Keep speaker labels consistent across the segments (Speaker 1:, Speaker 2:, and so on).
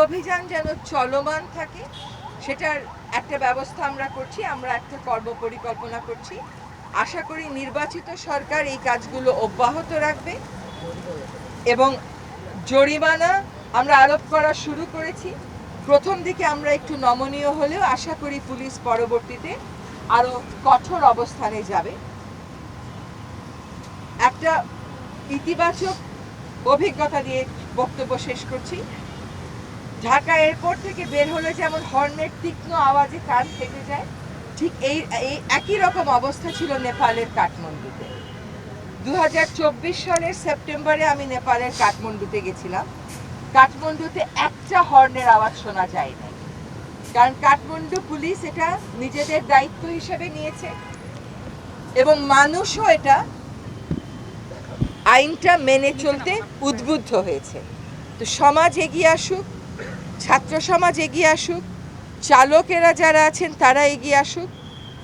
Speaker 1: অভিযান যেন চলমান থাকে সেটার একটা ব্যবস্থা আমরা করছি, আমরা একটা কর্মপরিকল্পনা করছি। আশা করি নির্বাচিত সরকার এই কাজগুলো অব্যাহত রাখবে এবং জরিমানা আমরা আরোপ করা শুরু করেছি। প্রথম দিকে আমরা একটু নমনীয় হলেও আশা করি পুলিশ পরবর্তীতে আরো কঠোর অবস্থানে যাবে। একটা ইতিবাচক অভিজ্ঞতা দিয়ে বক্তব্য শেষ করছি। ঢাকা এয়ারপোর্ট থেকে বের হলে যেমন হর্নের তীক্ষ্ণ আওয়াজে কান ফেটে যায়, ঠিক এই একই রকম অবস্থা ছিল নেপালের কাঠমান্ডুতে। 2024 সালের সেপ্টেম্বরে আমি নেপালের কাঠমান্ডুতে গেছিলাম। কাঠমান্ডুতে একটা হর্নের আওয়াজ শোনা যায় না, কারণ কাঠমান্ডু পুলিশ এটা নিজেদের দায়িত্ব হিসেবে নিয়েছে এবং মানুষও এটা আইনটা মেনে চলতে উদ্বুদ্ধ হয়েছে। তো সমাজ এগিয়ে আসুক, ছাত্র সমাজ এগিয়ে আসুক, চালকেরা যারা আছেন তারা এগিয়ে আসুক,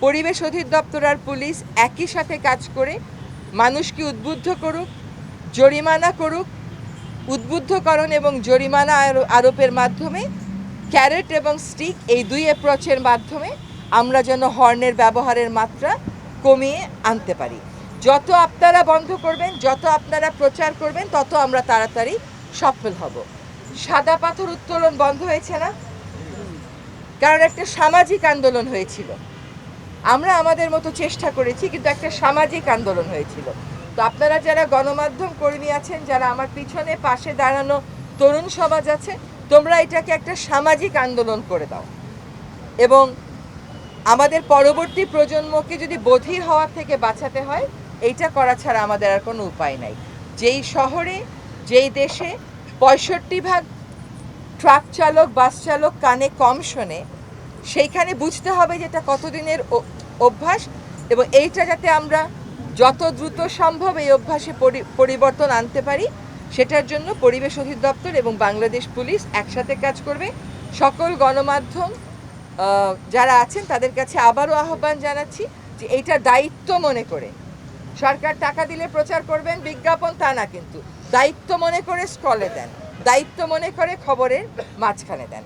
Speaker 1: পরিবেশ অধিদপ্তর আর পুলিশ একই সাথে কাজ করে মানুষকে উদ্বুদ্ধ করুক, জরিমানা করুক। উদ্বুদ্ধকরণ এবং জরিমানা আরোপের মাধ্যমে ক্যারেট এবং স্টিক এই দুই অ্যাপ্রোচের মাধ্যমে আমরা যেন হর্নের ব্যবহারের মাত্রা কমিয়ে আনতে পারি। যত আপনারা বন্ধ করবেন, যত আপনারা প্রচার করবেন, তত আমরা তাড়াতাড়ি সফল হব। সাদা পাথর উত্তোলন বন্ধ হয়েছে না, কারণ একটা সামাজিক আন্দোলন হয়েছিল। আমরা আমাদের মতো চেষ্টা করেছি, কিন্তু একটা সামাজিক আন্দোলন হয়েছিল। তো আপনারা যারা গণমাধ্যম কর্মী আছেন, যারা আমার পিছনে পাশে দাঁড়ানো তরুণ সমাজ আছে, তোমরা এটাকে একটা সামাজিক আন্দোলন করে দাও এবং আমাদের পরবর্তী প্রজন্মকে যদি বধির হওয়া থেকে বাঁচাতে হয়, এইটা করা ছাড়া আমাদের আর কোনো উপায় নাই। যেই শহরে, যেই দেশে 65% ট্রাক চালক, বাস চালক কানে কম শোনে, সেইখানে বুঝতে হবে যে এটা কতদিনের অভ্যাস এবং এইটা যাতে আমরা যত দ্রুত সম্ভব এই অভ্যাসে পরিবর্তন আনতে পারি, সেটার জন্য পরিবেশ অধিদপ্তর এবং বাংলাদেশ পুলিশ একসাথে কাজ করবে। সকল গণমাধ্যম যারা আছেন তাদের কাছে আবারও আহ্বান জানাচ্ছি যে এইটা দায়িত্ব মনে করে, সরকার টাকা দিলে প্রচার করবেন, বিজ্ঞাপন তা না, কিন্তু দায়িত্ব মনে করে স্ক্রলে দেন, দায়িত্ব মনে করে খবরের মাঝখানে দেন।